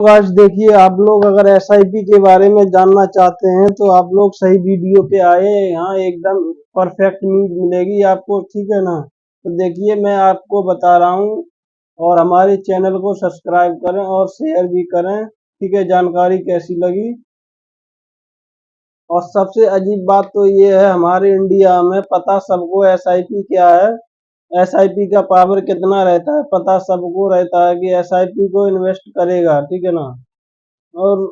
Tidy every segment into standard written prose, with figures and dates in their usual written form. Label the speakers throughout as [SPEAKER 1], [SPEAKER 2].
[SPEAKER 1] तो आज देखिए, आप लोग अगर एसआईपी के बारे में जानना चाहते हैं तो आप लोग सही वीडियो पे आए। यहाँ एकदम परफेक्ट न्यूज मिलेगी आपको, ठीक है ना। तो देखिए, मैं आपको बता रहा हूँ और हमारे चैनल को सब्सक्राइब करें और शेयर भी करें, ठीक है। जानकारी कैसी लगी। और सबसे अजीब बात तो ये है, हमारे इंडिया में पता सबको एसआईपी क्या है, एसआईपी का पावर कितना रहता है, पता सबको रहता है कि एसआईपी को इन्वेस्ट करेगा, ठीक है ना। और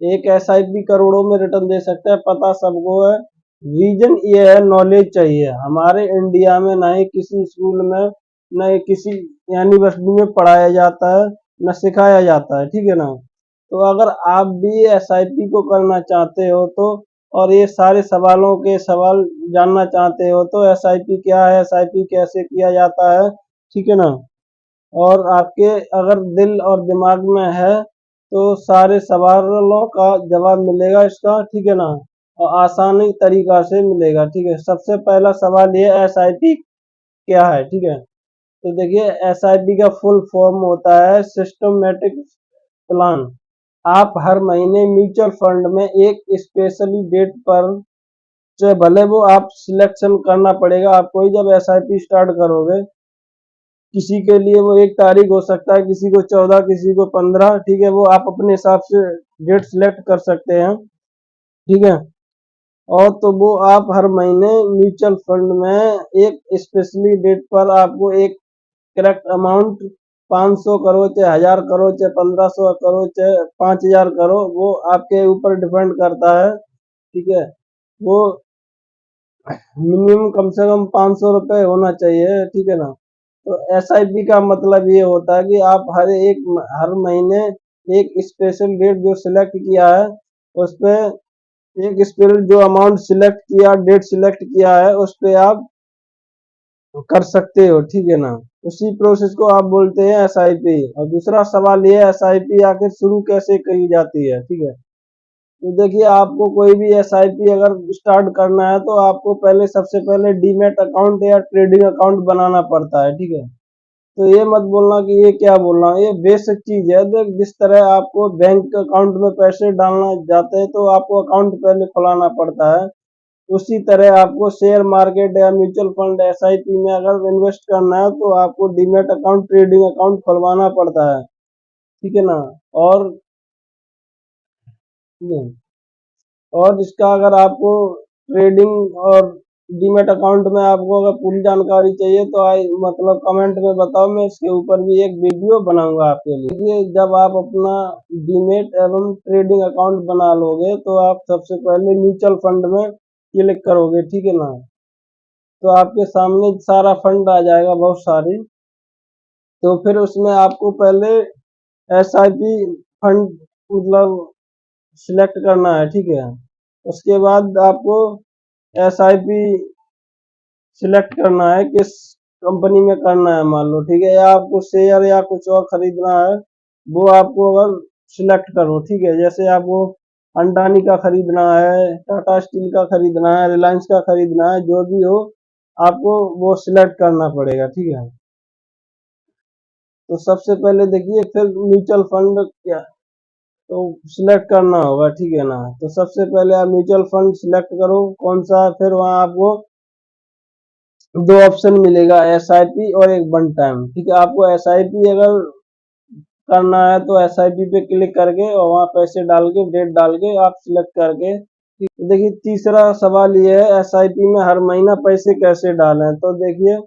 [SPEAKER 1] एक एसआईपी करोड़ों में रिटर्न दे सकता है, पता सबको है। रीजन ये है, नॉलेज चाहिए। हमारे इंडिया में ना ही किसी स्कूल में, न ही किसी यूनिवर्सिटी में पढ़ाया जाता है, न सिखाया जाता है, ठीक है ना। तो अगर आप भी एसआईपी को करना चाहते हो तो, और ये सारे सवालों के सवाल जानना चाहते हो तो, एसआईपी क्या है, एसआईपी कैसे किया जाता है, ठीक है ना। और आपके अगर दिल और दिमाग में है तो सारे सवालों का जवाब मिलेगा इसका, ठीक है ना। और आसानी तरीका से मिलेगा, ठीक है। सबसे पहला सवाल ये, एसआईपी क्या है, ठीक है। तो देखिए, एसआईपी का फुल फॉर्म होता है सिस्टमेटिक प्लान। आप हर महीने म्यूचुअल फंड में एक स्पेशली डेट पर, चाहे भले वो आप सिलेक्शन करना पड़ेगा आपको ही जब एसआईपी स्टार्ट करोगे। किसी के लिए वो 1 तारीख हो सकता है, किसी को 14, किसी को 15, ठीक है। वो आप अपने हिसाब से डेट सिलेक्ट कर सकते हैं, ठीक है। और तो वो आप हर महीने म्यूचुअल फंड में एक स्पेशली डेट पर आपको एक करेक्ट अमाउंट, 500 करो, चाहे 1000 करो, चाहे 1500 करो, चाहे 5000 करो, वो आपके ऊपर डिपेंड करता है, ठीक है। वो मिनिमम कम से कम 500 रुपये होना चाहिए, ठीक है ना। तो एसआईपी का मतलब ये होता है कि आप हर महीने एक स्पेशल डेट जो सिलेक्ट किया है उस पे, एक स्पेशल जो अमाउंट सिलेक्ट किया, डेट सिलेक्ट किया है, उस पे आप कर सकते हो, ठीक है ना। उसी प्रोसेस को आप बोलते हैं एसआईपी। और दूसरा सवाल ये, एसआईपी आखिर शुरू कैसे की जाती है, ठीक है। तो देखिए, आपको कोई भी एसआईपी अगर स्टार्ट करना है तो आपको पहले, सबसे पहले डीमैट अकाउंट या ट्रेडिंग अकाउंट बनाना पड़ता है, ठीक है। तो ये मत बोलना कि ये क्या बोल रहा हूँ, ये बेसिक चीज है। देख, जिस तरह आपको बैंक अकाउंट में पैसे डालना जाते हैं तो आपको अकाउंट पहले खुलाना पड़ता है, उसी तरह आपको शेयर मार्केट या म्यूचुअल फंड एसआईपी में अगर इन्वेस्ट करना है तो आपको डीमैट अकाउंट, ट्रेडिंग अकाउंट खुलवाना पड़ता है, ठीक है ना। और इसका अगर आपको ट्रेडिंग और डीमैट अकाउंट में आपको अगर पूरी जानकारी चाहिए तो मतलब कमेंट में बताओ, मैं इसके ऊपर भी एक वीडियो बनाऊंगा आपके लिए। देखिए, जब आप अपना डीमैट एवं ट्रेडिंग अकाउंट बना लोगे तो आप सबसे पहले म्यूचुअल फंड में क्लिक करोगे, ठीक है ना। तो आपके सामने सारा फंड आ जाएगा, बहुत सारी। तो फिर उसमें आपको पहले एसआईपी फंड मतलब सिलेक्ट करना है, ठीक है। उसके बाद आपको एसआईपी सिलेक्ट करना है किस कंपनी में करना है, मान लो, ठीक है। या आपको शेयर या कुछ और खरीदना है, वो आपको अगर सिलेक्ट करो, ठीक है। जैसे आपको अंडानी का खरीदना है, टाटा स्टील का खरीदना है, रिलायंस का खरीदना है, जो भी हो आपको वो सिलेक्ट करना पड़ेगा, ठीक है। तो सबसे पहले देखिए, फिर म्यूचुअल फंड क्या तो सिलेक्ट करना होगा, ठीक है ना। तो सबसे पहले आप म्यूचुअल फंड सिलेक्ट करो कौन सा, फिर वहां आपको 2 ऑप्शन मिलेगा, एसआईपी और एक वन टाइम, ठीक है। आपको एसआईपी अगर करना है तो एसआईपी पे क्लिक करके और वहां पैसे डाल के, डेट डाल के आप सिलेक्ट करके, तो देखिए, तीसरा सवाल ये है, एसआईपी में हर महीना पैसे कैसे डालें। तो देखिए,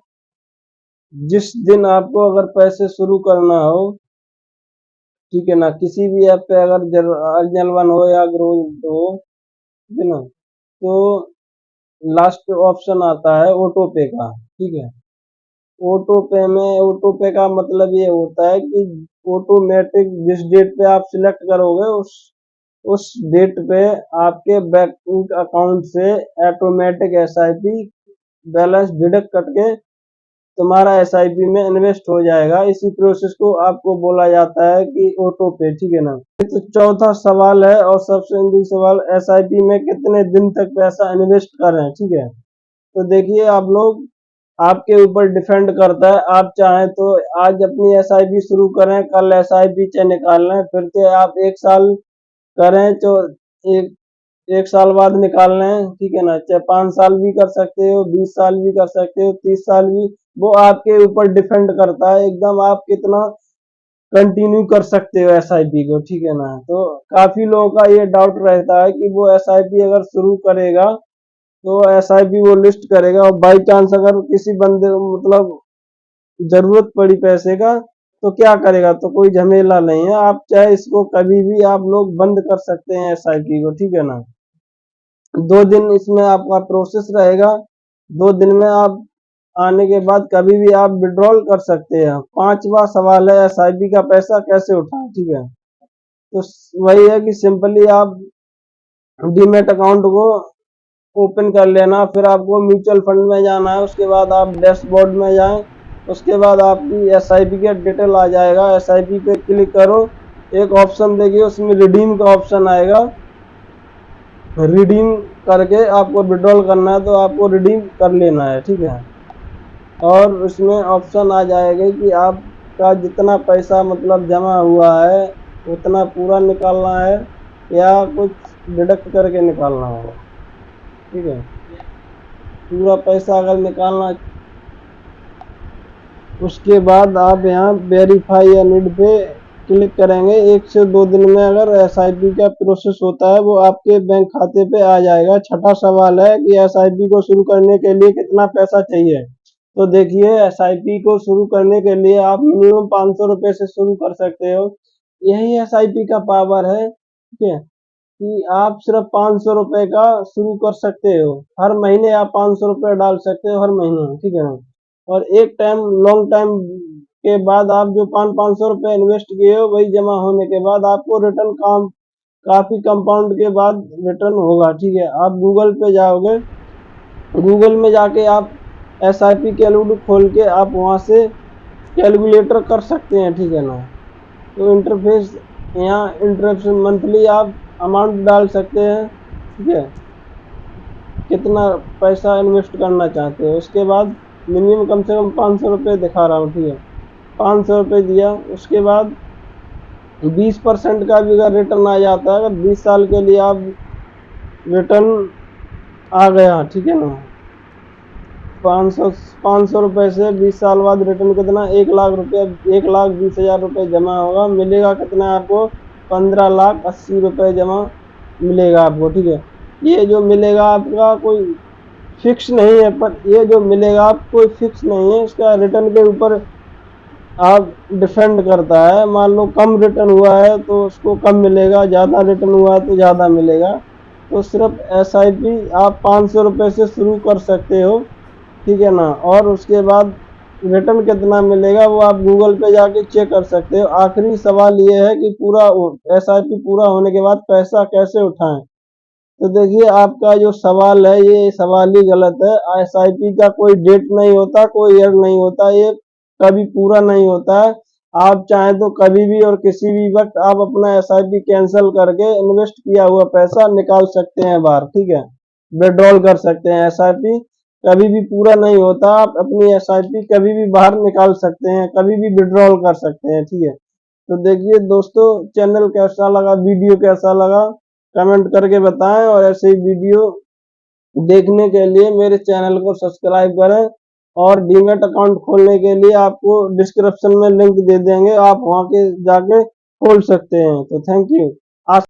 [SPEAKER 1] जिस दिन आपको अगर पैसे शुरू करना हो, ठीक है ना, किसी भी ऐप पे अगर अर्जन वन हो या ग्रोथ हो, ठीक है ना, तो लास्ट ऑप्शन आता है ऑटो पे का, ठीक है। ऑटो पे का मतलब ये होता है कि ऑटोमेटिक जिस डेट पे आप सिलेक्ट करोगे उस डेट पे आपके बैंक अकाउंट से ऑटोमेटिक एसआईपी बैलेंस डिडक्ट करके तुम्हारा एसआईपी में इन्वेस्ट हो जाएगा। इसी प्रोसेस को आपको बोला जाता है कि ऑटो पे, ठीक है ना। तो चौथा सवाल है और सबसे अंतिम सवाल, एसआईपी में कितने दिन तक पैसा इन्वेस्ट करें, ठीक है। तो देखिए, आप लोग आपके ऊपर डिपेंड करता है। आप चाहें तो आज अपनी एसआईपी शुरू करें, कल एसआईपी से निकाल लें, फिर से आप 1 साल करें तो एक 1 साल बाद निकाल लें, ठीक है ना। चाहे 5 साल भी कर सकते हो, 20 साल भी कर सकते हो, 30 साल भी, वो आपके ऊपर डिपेंड करता है एकदम आप कितना कंटिन्यू कर सकते हो एसआईपी को, ठीक है ना। तो काफी लोगों का ये डाउट रहता है कि वो एसआईपी अगर शुरू करेगा तो एसआईपी वो लिस्ट करेगा और बाई चांस अगर किसी बंदे को मतलब जरूरत पड़ी पैसे का तो क्या करेगा, तो कोई झमेला नहीं है। आप चाहे इसको कभी भी आप लोग बंद कर सकते हैं एसआईपी को, ठीक है ना। 2 दिन इसमें आपका प्रोसेस रहेगा, 2 दिन में आप आने के बाद कभी भी आप विड्रॉल कर सकते हैं। 5वां सवाल है एसआईपी का पैसा कैसे उठाएं, ठीक है। तो वही है कि सिंपली आप डीमेट अकाउंट को ओपन कर लेना, फिर आपको म्यूचुअल फंड में जाना है, उसके बाद आप डैशबोर्ड में जाएं, उसके बाद आपकी एसआईपी का डिटेल आ जाएगा, एसआईपी पे क्लिक करो, एक ऑप्शन देखिए उसमें रिडीम का ऑप्शन आएगा, रिडीम करके आपको विड्रॉल करना है तो आपको रिडीम कर लेना है, ठीक है। और उसमें ऑप्शन आ जाएगा कि आपका जितना पैसा मतलब जमा हुआ है उतना पूरा निकालना है या कुछ डिडक्ट करके निकालना है, ठीक है। पूरा पैसा अगर निकालना, उसके बाद आप यहाँ वेरीफाई या नीड पे क्लिक करेंगे। 1 से 2 दिन में अगर एसआईपी का प्रोसेस होता है वो आपके बैंक खाते पे आ जाएगा। छठा सवाल है कि एसआईपी को शुरू करने के लिए कितना पैसा चाहिए। तो देखिए एसआईपी को शुरू करने के लिए आप मिनिमम 500 रुपए से शुरू कर सकते हो। यही एसआईपी का पावर है, ठीक है, कि आप सिर्फ 500 रुपए का शुरू कर सकते हो। हर महीने आप 500 रुपए डाल सकते हो हर महीने, ठीक है ना। और एक टाइम लॉन्ग टाइम के बाद आप जो 500 रुपए इन्वेस्ट किए हो वही जमा होने के बाद आपको रिटर्न काफी कंपाउंड के बाद रिटर्न होगा, ठीक है। आप गूगल पे जाओगे, गूगल में जाके आप एसआईपी कैलकुलेटर खोल के आप वहां से कैलकुलेटर कर सकते हैं, ठीक है ना। तो इंटरफेस यहाँ इंटरेस्ट मंथली आप अमाउंट डाल सकते हैं, ठीक है, कितना पैसा इन्वेस्ट करना चाहते हो। उसके बाद मिनिमम कम से कम 500 रुपये दिखा रहा हूँ, ठीक है, 500 रुपये दिया। उसके बाद 20% का भी अगर रिटर्न आ जाता है, अगर 20 साल के लिए आप रिटर्न आ गया, ठीक है ना, 500 रुपये से 20 साल बाद रिटर्न कितना, 1 लाख रुपया, 1,20,000 रुपये जमा होगा। मिलेगा कितना आपको, 15,80,000 रुपये जमा मिलेगा आपको, ठीक है। ये जो मिलेगा आपका कोई फिक्स नहीं है, पर ये जो मिलेगा आपको कोई फिक्स नहीं है, इसका रिटर्न के ऊपर आप डिपेंड करता है। मान लो कम रिटर्न हुआ है तो उसको कम मिलेगा, ज़्यादा रिटर्न हुआ है तो ज़्यादा मिलेगा। तो सिर्फ एसआईपी आप 500 रुपये से शुरू कर सकते हो, ठीक है ना। और उसके बाद रिटर्न कितना मिलेगा वो आप गूगल पे जाके चेक कर सकते हो। आखिरी सवाल ये है कि पूरा एसआईपी पूरा होने के बाद पैसा कैसे उठाएं। तो देखिए आपका जो सवाल है ये सवाल ही गलत है। एसआईपी का कोई डेट नहीं होता, कोई ईयर नहीं होता, ये कभी पूरा नहीं होता है। आप चाहें तो कभी भी और किसी भी वक्त आप अपना एसआईपी कैंसिल करके इन्वेस्ट किया हुआ पैसा निकाल सकते हैं बाहर, ठीक है, विड्रॉल कर सकते हैं। एसआईपी कभी भी पूरा नहीं होता, आप अपनी एसआईपी कभी भी बाहर निकाल सकते हैं, कभी भी विड्रॉल कर सकते हैं, ठीक है। तो देखिए दोस्तों, चैनल कैसा लगा, वीडियो कैसा लगा, कमेंट करके बताएं। और ऐसे ही वीडियो देखने के लिए मेरे चैनल को सब्सक्राइब करें। और डीमैट अकाउंट खोलने के लिए आपको डिस्क्रिप्शन में लिंक दे देंगे, आप वहां के जाके खोल सकते हैं। तो थैंक यू।